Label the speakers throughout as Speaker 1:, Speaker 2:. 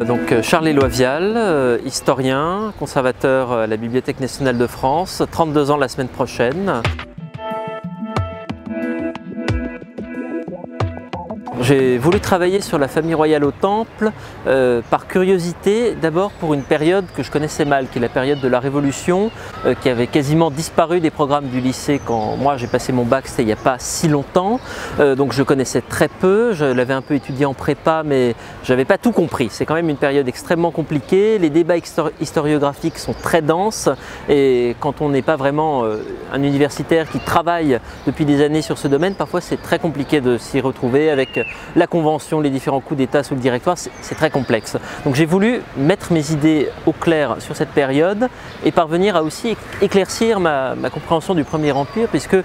Speaker 1: Donc Charles Éloi Vial, historien, conservateur à la Bibliothèque nationale de France, 32 ans la semaine prochaine. J'ai voulu travailler sur la famille royale au Temple par curiosité, d'abord pour une période que je connaissais mal, qui est la période de la Révolution, qui avait quasiment disparu des programmes du lycée quand moi j'ai passé mon bac, c'était il n'y a pas si longtemps, donc je connaissais très peu, je l'avais un peu étudié en prépa mais je n'avais pas tout compris. C'est quand même une période extrêmement compliquée, les débats historiographiques sont très denses et quand on n'est pas vraiment un universitaire qui travaille depuis des années sur ce domaine, parfois c'est très compliqué de s'y retrouver avec la convention, les différents coups d'État sous le directoire, c'est très complexe. Donc j'ai voulu mettre mes idées au clair sur cette période et parvenir à aussi éclaircir ma compréhension du Premier Empire, puisque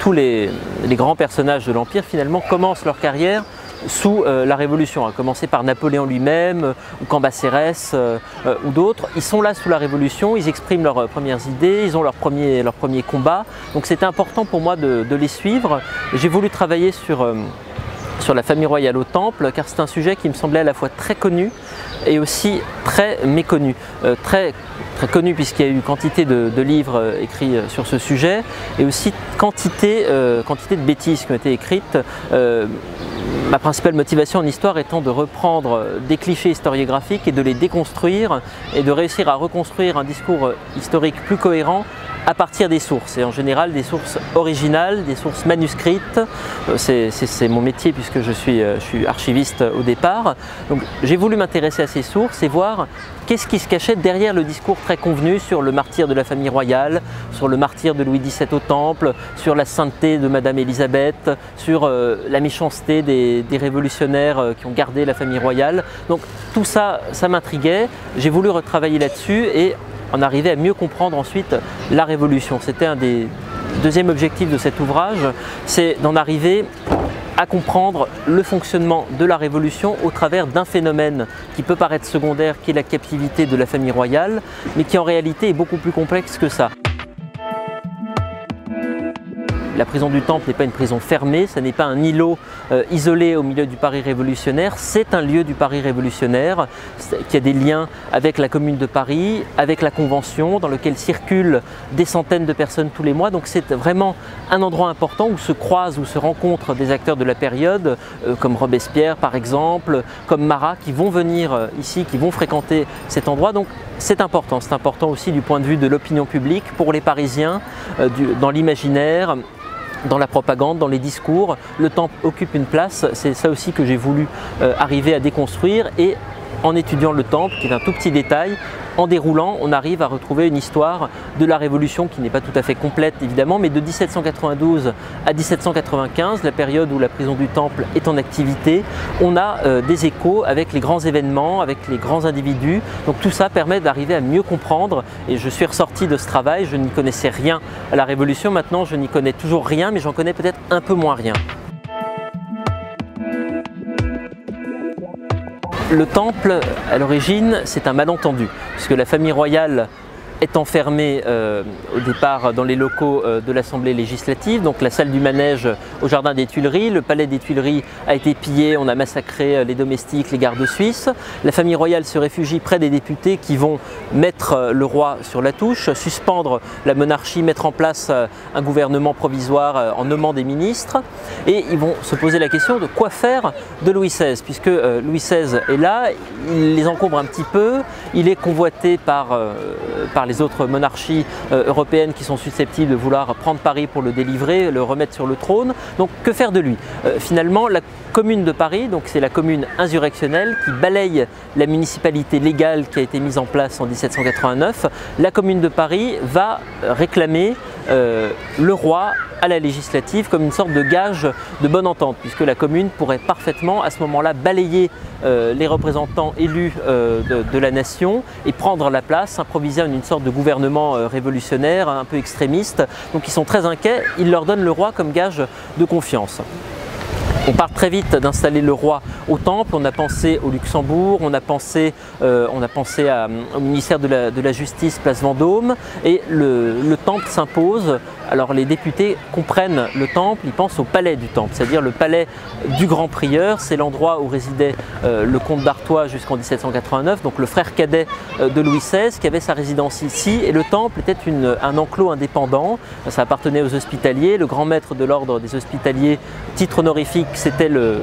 Speaker 1: tous les grands personnages de l'Empire finalement commencent leur carrière sous la Révolution, à commencer par Napoléon lui-même ou Cambacérès ou d'autres. Ils sont là sous la Révolution, ils expriment leurs premières idées, ils ont leur premier combat. Donc c'était important pour moi de les suivre. J'ai voulu travailler sur la famille royale au Temple, car c'est un sujet qui me semblait à la fois très connu et aussi très méconnu. Très connu puisqu'il y a eu quantité de livres écrits sur ce sujet et aussi quantité de bêtises qui ont été écrites. Ma principale motivation en histoire étant de reprendre des clichés historiographiques et de les déconstruire et de réussir à reconstruire un discours historique plus cohérent à partir des sources, et en général des sources originales, des sources manuscrites. C'est mon métier puisque je suis archiviste au départ. Donc j'ai voulu m'intéresser à ces sources et voir qu'est-ce qui se cachait derrière le discours très convenu sur le martyre de la famille royale, sur le martyre de Louis XVII au Temple, sur la sainteté de Madame Élisabeth, sur la méchanceté des révolutionnaires qui ont gardé la famille royale. Donc tout ça, ça m'intriguait. J'ai voulu retravailler là-dessus et en arriver à mieux comprendre ensuite la Révolution. C'était un des deuxièmes objectifs de cet ouvrage, c'est d'en arriver à comprendre le fonctionnement de la Révolution au travers d'un phénomène qui peut paraître secondaire, qui est la captivité de la famille royale, mais qui en réalité est beaucoup plus complexe que ça. La prison du Temple n'est pas une prison fermée, ce n'est pas un îlot isolé au milieu du Paris révolutionnaire, c'est un lieu du Paris révolutionnaire qui a des liens avec la Commune de Paris, avec la Convention, dans lequel circulent des centaines de personnes tous les mois. Donc c'est vraiment un endroit important où se croisent, où se rencontrent des acteurs de la période, comme Robespierre par exemple, comme Marat, qui vont venir ici, qui vont fréquenter cet endroit. Donc c'est important aussi du point de vue de l'opinion publique, pour les Parisiens, dans l'imaginaire, dans la propagande, dans les discours. Le Temple occupe une place, c'est ça aussi que j'ai voulu arriver à déconstruire, et en étudiant le Temple, qui est un tout petit détail, en déroulant, on arrive à retrouver une histoire de la Révolution qui n'est pas tout à fait complète évidemment, mais de 1792 à 1795, la période où la prison du Temple est en activité, on a des échos avec les grands événements, avec les grands individus. Donc tout ça permet d'arriver à mieux comprendre, et je suis ressorti de ce travail, je n'y connaissais rien à la Révolution, maintenant je n'y connais toujours rien, mais j'en connais peut-être un peu moins rien. Le Temple, à l'origine, c'est un malentendu, puisque la famille royale est enfermée au départ dans les locaux de l'Assemblée législative, donc la salle du manège au jardin des Tuileries. Le palais des Tuileries a été pillé, on a massacré les domestiques, les gardes suisses. La famille royale se réfugie près des députés qui vont mettre le roi sur la touche, suspendre la monarchie, mettre en place un gouvernement provisoire en nommant des ministres. Et ils vont se poser la question de quoi faire de Louis XVI, puisque Louis XVI est là, il les encombre un petit peu, il est convoité par les autres monarchies européennes qui sont susceptibles de vouloir prendre Paris pour le délivrer, le remettre sur le trône. Donc que faire de lui? Finalement, la Commune de Paris, donc c'est la commune insurrectionnelle qui balaye la municipalité légale qui a été mise en place en 1789. La Commune de Paris va réclamer le roi à la législative comme une sorte de gage de bonne entente, puisque la commune pourrait parfaitement à ce moment-là balayer les représentants élus de la nation et prendre la place, s'improviser en une sorte de gouvernement révolutionnaire, un peu extrémiste. Donc ils sont très inquiets, ils leur donnent le roi comme gage de confiance. On part très vite d'installer le roi au temple, on a pensé au Luxembourg, on a pensé au ministère de la Justice, place Vendôme, et le temple s'impose. Alors les députés comprennent le temple, ils pensent au palais du temple, c'est-à-dire le palais du grand prieur, c'est l'endroit où résidait le comte d'Artois jusqu'en 1789, donc le frère cadet de Louis XVI qui avait sa résidence ici, et le temple était un enclos indépendant, ça appartenait aux hospitaliers, le grand maître de l'ordre des hospitaliers, titre honorifique, c'était le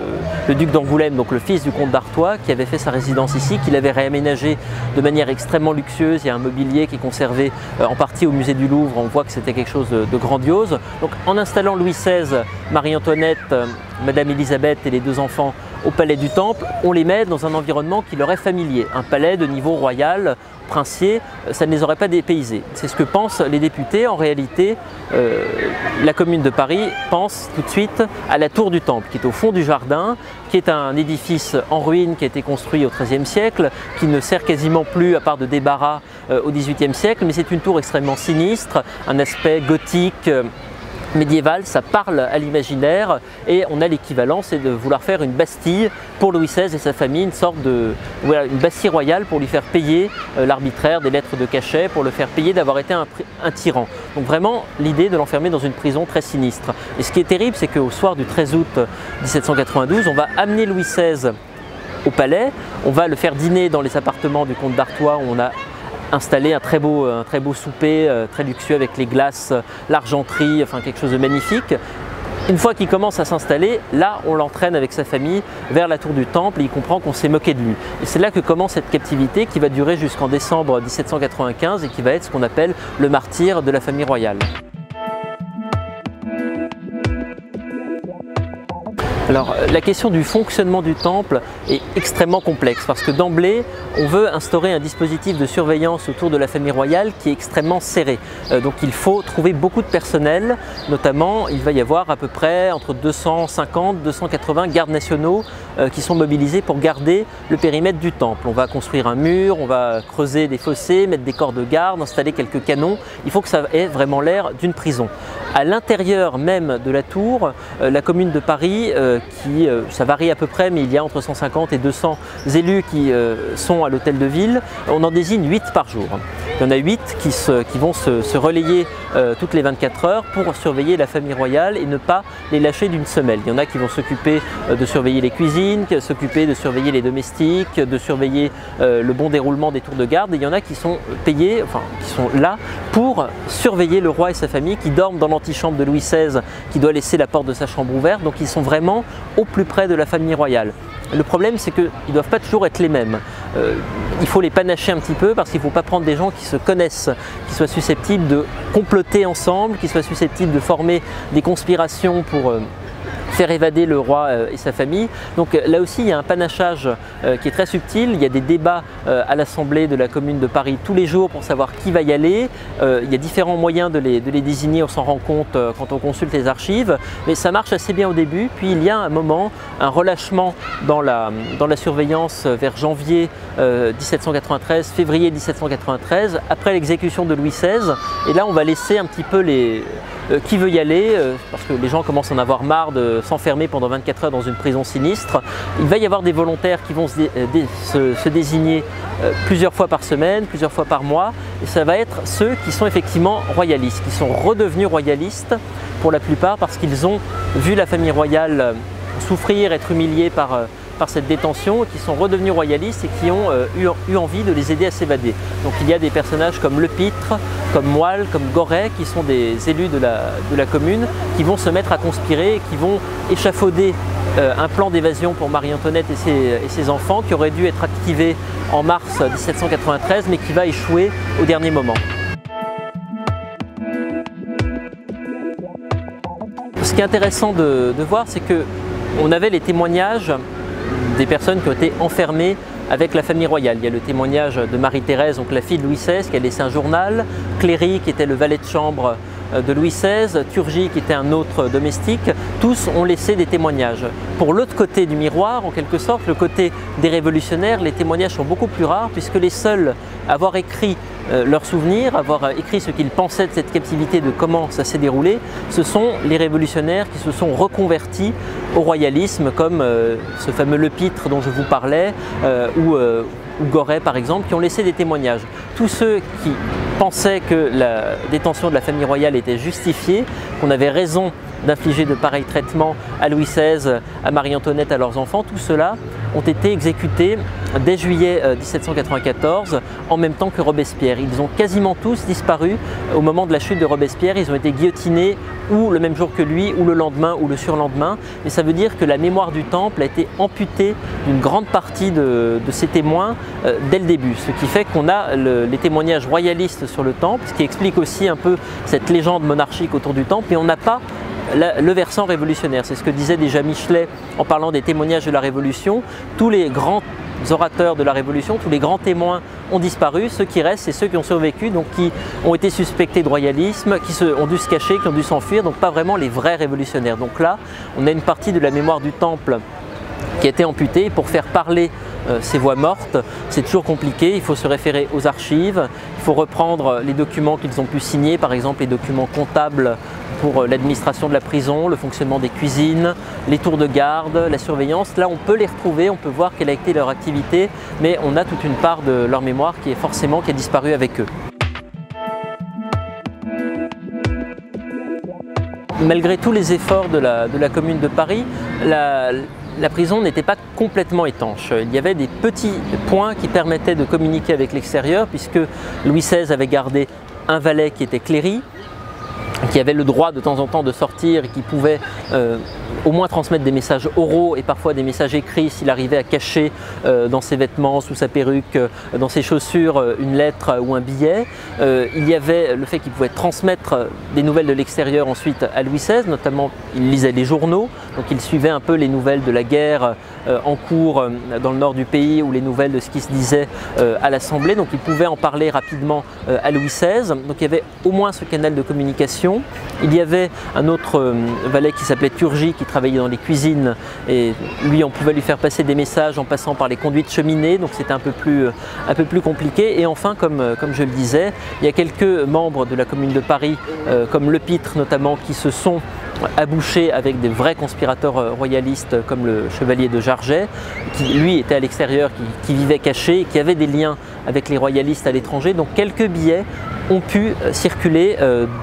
Speaker 1: duc d'Angoulême, donc le fils du comte d'Artois, qui avait fait sa résidence ici, qu'il avait réaménagé de manière extrêmement luxueuse. Il y a un mobilier qui est conservé en partie au musée du Louvre, on voit que c'était quelque chose de grandiose. Donc en installant Louis XVI, Marie-Antoinette, Madame Élisabeth et les 2 enfants au palais du Temple, on les met dans un environnement qui leur est familier. Un palais de niveau royal, princier, ça ne les aurait pas dépaysés. C'est ce que pensent les députés. En réalité, la Commune de Paris pense tout de suite à la tour du Temple, qui est au fond du jardin, qui est un édifice en ruine qui a été construit au XIIIe siècle, qui ne sert quasiment plus à part de débarras au XVIIIe siècle, mais c'est une tour extrêmement sinistre, un aspect gothique, médiéval, ça parle à l'imaginaire, et on a l'équivalent, c'est de vouloir faire une Bastille pour Louis XVI et sa famille, une sorte de une Bastille royale pour lui faire payer l'arbitraire des lettres de cachet, pour le faire payer d'avoir été un tyran. Donc vraiment l'idée de l'enfermer dans une prison très sinistre. Et ce qui est terrible, c'est qu'au soir du 13 août 1792, on va amener Louis XVI au palais, on va le faire dîner dans les appartements du comte d'Artois, où on a installé un très beau souper, très luxueux, avec les glaces, l'argenterie, enfin quelque chose de magnifique. Une fois qu'il commence à s'installer, là on l'entraîne avec sa famille vers la tour du Temple et il comprend qu'on s'est moqué de lui. Et c'est là que commence cette captivité qui va durer jusqu'en décembre 1795 et qui va être ce qu'on appelle le martyre de la famille royale. Alors la question du fonctionnement du temple est extrêmement complexe parce que d'emblée on veut instaurer un dispositif de surveillance autour de la famille royale qui est extrêmement serré. Donc il faut trouver beaucoup de personnel, notamment il va y avoir à peu près entre 250 et 280 gardes nationaux qui sont mobilisés pour garder le périmètre du temple. On va construire un mur, on va creuser des fossés, mettre des corps de garde, installer quelques canons. Il faut que ça ait vraiment l'air d'une prison. À l'intérieur même de la tour, la Commune de Paris, ça varie à peu près, mais il y a entre 150 et 200 élus qui sont à l'hôtel de ville, on en désigne 8 par jour. Il y en a 8 qui vont se relayer toutes les 24 heures pour surveiller la famille royale et ne pas les lâcher d'une semelle. Il y en a qui vont s'occuper de surveiller les cuisines, s'occuper de surveiller les domestiques, de surveiller le bon déroulement des tours de garde, et il y en a qui sont payés, enfin qui sont là pour surveiller le roi et sa famille qui dorment dans l'antichambre de Louis XVI, qui doit laisser la porte de sa chambre ouverte, donc ils sont vraiment au plus près de la famille royale. Le problème, c'est qu'ils ne doivent pas toujours être les mêmes. Il faut les panacher un petit peu parce qu'il ne faut pas prendre des gens qui se connaissent, qui soient susceptibles de comploter ensemble, qui soient susceptibles de former des conspirations pour faire évader le roi et sa famille. Donc là aussi, il y a un panachage qui est très subtil. Il y a des débats à l'Assemblée de la Commune de Paris tous les jours pour savoir qui va y aller. Il y a différents moyens de les désigner, on s'en rend compte quand on consulte les archives. Mais ça marche assez bien au début. Puis il y a un moment, un relâchement dans la surveillance vers janvier 1793, février 1793, après l'exécution de Louis XVI. Et là, on va laisser un petit peu qui veut y aller, parce que les gens commencent à en avoir marre de s'enfermer pendant 24 heures dans une prison sinistre. Il va y avoir des volontaires qui vont se désigner plusieurs fois par semaine, plusieurs fois par mois, et ça va être ceux qui sont effectivement royalistes, qui sont redevenus royalistes pour la plupart parce qu'ils ont vu la famille royale souffrir, être humiliée par cette détention, qui sont redevenus royalistes et qui ont eu envie de les aider à s'évader. Donc il y a des personnages comme Lepitre, comme Moyle, comme Goret, qui sont des élus de la commune, qui vont se mettre à conspirer et qui vont échafauder un plan d'évasion pour Marie-Antoinette et ses enfants, qui aurait dû être activé en mars 1793, mais qui va échouer au dernier moment. Ce qui est intéressant de voir, c'est qu'on avait les témoignages des personnes qui ont été enfermées avec la famille royale. Il y a le témoignage de Marie-Thérèse, donc la fille de Louis XVI, qui a laissé un journal, Cléry, qui était le valet de chambre de Louis XVI, Turgy, qui était un autre domestique. Tous ont laissé des témoignages. Pour l'autre côté du miroir, en quelque sorte, le côté des révolutionnaires, les témoignages sont beaucoup plus rares, puisque les seuls à avoir écrit leurs souvenirs, avoir écrit ce qu'ils pensaient de cette captivité, de comment ça s'est déroulé, ce sont les révolutionnaires qui se sont reconvertis au royalisme, comme ce fameux Lepître dont je vous parlais, ou Goret par exemple, qui ont laissé des témoignages. Tous ceux qui pensaient que la détention de la famille royale était justifiée, qu'on avait raison d'infliger de pareils traitements à Louis XVI, à Marie-Antoinette, à leurs enfants, tout cela ont été exécutés dès juillet 1794, en même temps que Robespierre. Ils ont quasiment tous disparu au moment de la chute de Robespierre. Ils ont été guillotinés ou le même jour que lui, ou le lendemain, ou le surlendemain. Et ça veut dire que la mémoire du Temple a été amputée d'une grande partie de ces témoins dès le début. Ce qui fait qu'on a les témoignages royalistes sur le Temple, ce qui explique aussi un peu cette légende monarchique autour du Temple, mais on n'a pas le versant révolutionnaire. C'est ce que disait déjà Michelet en parlant des témoignages de la Révolution. Tous les grands orateurs de la Révolution, tous les grands témoins ont disparu. Ceux qui restent, c'est ceux qui ont survécu, donc qui ont été suspectés de royalisme, qui ont dû se cacher, qui ont dû s'enfuir, donc pas vraiment les vrais révolutionnaires. Donc là, on a une partie de la mémoire du Temple qui a été amputée. Pour faire parler ces voix mortes, c'est toujours compliqué. Il faut se référer aux archives, il faut reprendre les documents qu'ils ont pu signer, par exemple les documents comptables pour l'administration de la prison, le fonctionnement des cuisines, les tours de garde, la surveillance. Là, on peut les retrouver, on peut voir quelle a été leur activité, mais on a toute une part de leur mémoire qui a disparu avec eux. Malgré tous les efforts de la Commune de Paris, la prison n'était pas complètement étanche. Il y avait des petits points qui permettaient de communiquer avec l'extérieur, puisque Louis XVI avait gardé un valet qui était Cléry, qui avait le droit de temps en temps de sortir et qui pouvait au moins transmettre des messages oraux et parfois des messages écrits s'il arrivait à cacher dans ses vêtements, sous sa perruque, dans ses chaussures une lettre ou un billet. Il y avait le fait qu'il pouvait transmettre des nouvelles de l'extérieur ensuite à Louis XVI, notamment il lisait les journaux, donc il suivait un peu les nouvelles de la guerre en cours dans le nord du pays ou les nouvelles de ce qui se disait à l'Assemblée, donc il pouvait en parler rapidement à Louis XVI. Donc il y avait au moins ce canal de communication. Il y avait un autre valet qui s'appelait Turgy qui travaillait dans les cuisines et lui on pouvait lui faire passer des messages en passant par les conduites cheminées, donc c'était un peu plus compliqué. Et enfin, comme je le disais, il y a quelques membres de la Commune de Paris, comme Lepître notamment, qui se sont abouchés avec des vrais conspirateurs royalistes comme le chevalier de Jarget, qui lui était à l'extérieur, qui vivait caché, qui avait des liens avec les royalistes à l'étranger. Donc quelques billets ont pu circuler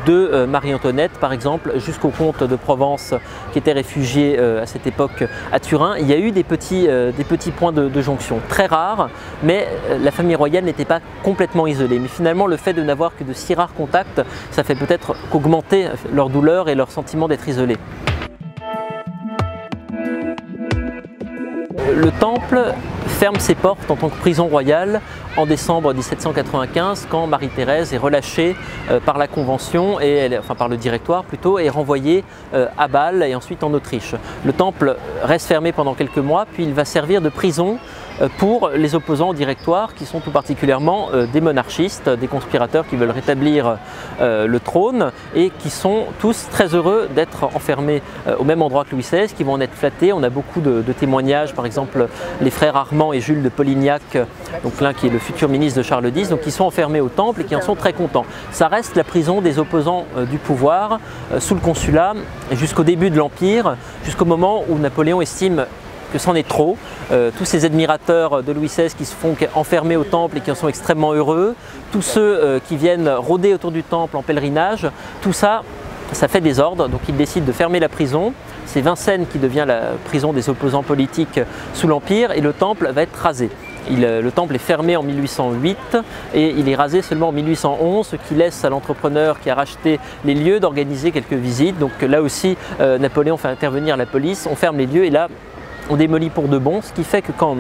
Speaker 1: de Marie-Antoinette par exemple jusqu'au comte de Provence qui était réfugié à cette époque à Turin. Il y a eu des petits points de jonction très rares, mais la famille royale n'était pas complètement isolée. Mais finalement le fait de n'avoir que de si rares contacts, ça fait peut-être qu'augmenter leur douleur et leur sentiment d'être isolés. Le Temple ferme ses portes en tant que prison royale en décembre 1795, quand Marie-Thérèse est relâchée par la Convention, enfin par le Directoire plutôt, et renvoyée à Bâle et ensuite en Autriche. Le Temple reste fermé pendant quelques mois, puis il va servir de prison pour les opposants au Directoire, qui sont tout particulièrement des monarchistes, des conspirateurs qui veulent rétablir le trône et qui sont tous très heureux d'être enfermés au même endroit que Louis XVI, qui vont en être flattés. On a beaucoup de témoignages, par exemple les frères Armand et Jules de Polignac, donc l'un qui est le futur ministre de Charles X, donc qui sont enfermés au Temple et qui en sont très contents. Ça reste la prison des opposants du pouvoir sous le Consulat jusqu'au début de l'Empire, jusqu'au moment où Napoléon estime que c'en est trop. Tous ces admirateurs de Louis XVI qui se font enfermer au Temple et qui en sont extrêmement heureux, tous ceux qui viennent rôder autour du Temple en pèlerinage, tout ça, ça fait désordre, donc il décide de fermer la prison. C'est Vincennes qui devient la prison des opposants politiques sous l'Empire et le Temple va être rasé. Le Temple est fermé en 1808 et il est rasé seulement en 1811, ce qui laisse à l'entrepreneur qui a racheté les lieux d'organiser quelques visites. Donc là aussi, Napoléon fait intervenir la police, on ferme les lieux et là, on démolit pour de bon, ce qui fait que quand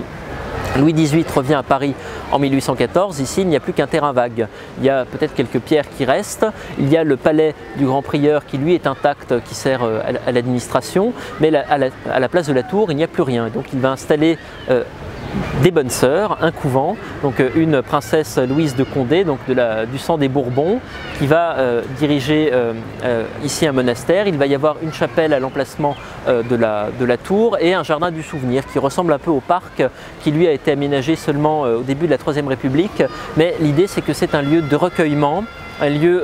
Speaker 1: Louis XVIII revient à Paris en 1814, ici il n'y a plus qu'un terrain vague. Il y a peut-être quelques pierres qui restent, il y a le palais du Grand Prieur qui lui est intact, qui sert à l'administration, mais à la place de la tour il n'y a plus rien. Donc il va installer des bonnes sœurs, un couvent, donc une princesse Louise de Condé, donc du sang des Bourbons, qui va diriger ici un monastère. Il va y avoir une chapelle à l'emplacement de la tour et un jardin du souvenir qui ressemble un peu au parc qui lui a été aménagé seulement au début de la Troisième République. Mais l'idée c'est que c'est un lieu de recueillement un lieu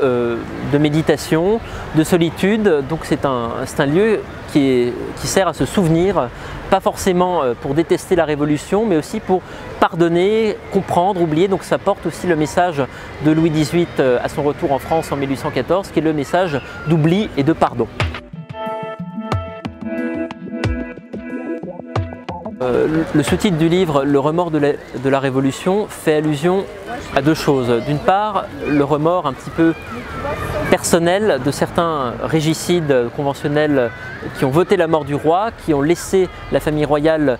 Speaker 1: de méditation, de solitude. Donc c'est un lieu qui sert à se souvenir, pas forcément pour détester la Révolution, mais aussi pour pardonner, comprendre, oublier. Donc ça porte aussi le message de Louis XVIII à son retour en France en 1814, qui est le message d'oubli et de pardon. Le sous-titre du livre, Le remords de la Révolution, fait allusion à deux choses. D'une part, le remords un petit peu personnel de certains régicides conventionnels qui ont voté la mort du roi, qui ont laissé la famille royale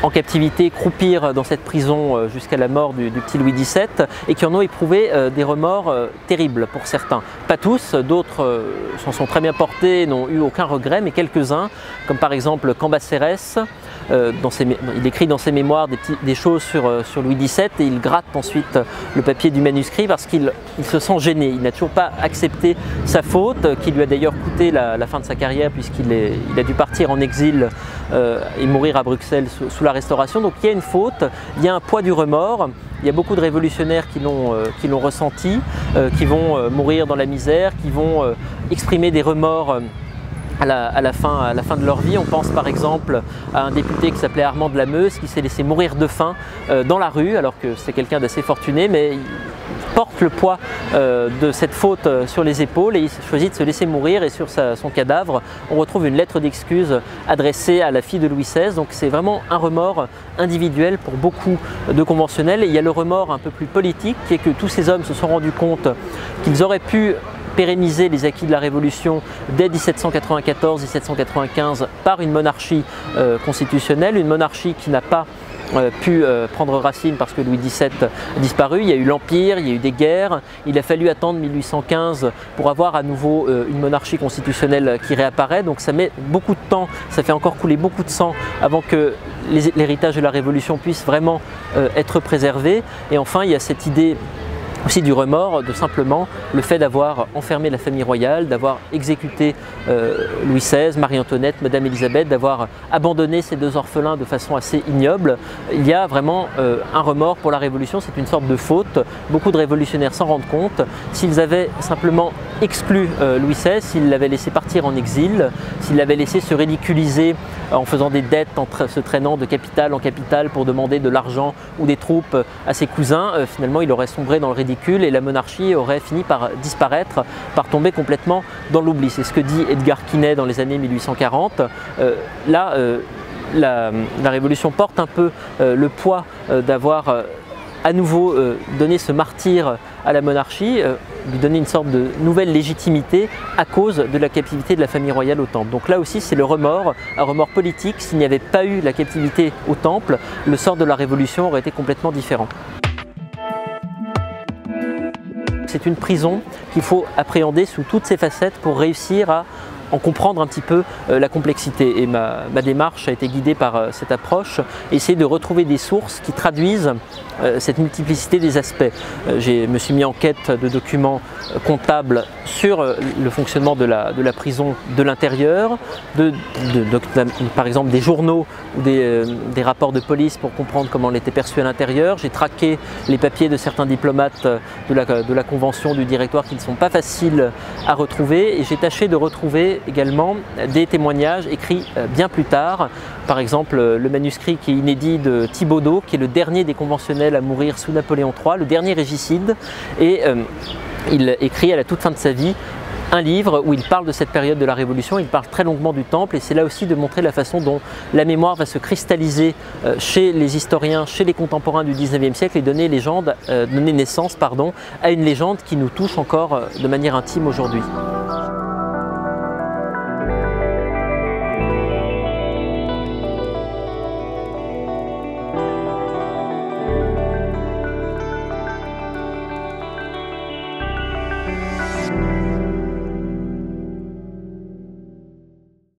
Speaker 1: en captivité, croupir dans cette prison jusqu'à la mort du petit Louis XVII, et qui en ont éprouvé des remords terribles pour certains. Pas tous, d'autres s'en sont très bien portés, n'ont eu aucun regret, mais quelques-uns, comme par exemple Cambacérès, il écrit dans ses mémoires des choses sur Louis XVII, et il gratte ensuite le papier du manuscrit parce qu'il se sent gêné. Il n'a toujours pas accepté sa faute, qui lui a d'ailleurs coûté la fin de sa carrière, puisqu'il a dû partir en exil et mourir à Bruxelles sous la Restauration. Donc il y a une faute, il y a un poids du remords. Il y a beaucoup de révolutionnaires qui l'ont ressenti, qui vont mourir dans la misère, qui vont exprimer des remords à la fin de leur vie. On pense par exemple à un député qui s'appelait Armand de la Meuse, qui s'est laissé mourir de faim dans la rue, alors que c'est quelqu'un d'assez fortuné, mais il porte le poids de cette faute sur les épaules et il choisit de se laisser mourir, et sur son cadavre on retrouve une lettre d'excuse adressée à la fille de Louis XVI. Donc c'est vraiment un remords individuel pour beaucoup de conventionnels. Et il y a le remords un peu plus politique, qui est que tous ces hommes se sont rendus compte qu'ils auraient pu pérenniser les acquis de la Révolution dès 1794-1795 par une monarchie constitutionnelle, une monarchie qui n'a pas pu prendre racine parce que Louis XVII a disparu. Il y a eu l'Empire, il y a eu des guerres, il a fallu attendre 1815 pour avoir à nouveau une monarchie constitutionnelle qui réapparaît. Donc ça met beaucoup de temps, ça fait encore couler beaucoup de sang avant que l'héritage de la Révolution puisse vraiment être préservé. Et enfin il y a cette idée aussi du remords, de simplement le fait d'avoir enfermé la famille royale, d'avoir exécuté Louis XVI, Marie-Antoinette, Madame Élisabeth, d'avoir abandonné ces deux orphelins de façon assez ignoble. Il y a vraiment un remords pour la Révolution, c'est une sorte de faute. Beaucoup de révolutionnaires s'en rendent compte. S'ils avaient simplement exclu Louis XVI, s'ils l'avaient laissé partir en exil, s'ils l'avaient laissé se ridiculiser en faisant des dettes, en se traînant de capitale en capitale pour demander de l'argent ou des troupes à ses cousins, finalement il aurait sombré dans le ridicule et la monarchie aurait fini par disparaître, par tomber complètement dans l'oubli. C'est ce que dit Edgar Quinet dans les années 1840. La Révolution porte un peu le poids d'avoir à nouveau donné ce martyre à la monarchie, lui donner une sorte de nouvelle légitimité à cause de la captivité de la famille royale au Temple. Donc là aussi c'est le remords, un remords politique. S'il n'y avait pas eu la captivité au Temple, le sort de la Révolution aurait été complètement différent. C'est une prison qu'il faut appréhender sous toutes ses facettes pour réussir à en comprendre un petit peu la complexité. Et ma démarche a été guidée par cette approche, essayer de retrouver des sources qui traduisent cette multiplicité des aspects. Je me suis mis en quête de documents comptables sur le fonctionnement de la prison de l'intérieur, par exemple des journaux ou des rapports de police pour comprendre comment elle était perçue à l'intérieur. J'ai traqué les papiers de certains diplomates de la convention du directoire qui ne sont pas faciles à retrouver, et j'ai tâché de retrouver également des témoignages écrits bien plus tard. Par exemple le manuscrit qui est inédit de Thibaudeau, qui est le dernier des conventionnels à mourir sous Napoléon III, le dernier régicide, et il écrit à la toute fin de sa vie un livre où il parle de cette période de la Révolution. Il parle très longuement du Temple, et c'est là aussi de montrer la façon dont la mémoire va se cristalliser chez les historiens, chez les contemporains du 19e siècle, et donner naissance à une légende qui nous touche encore de manière intime aujourd'hui.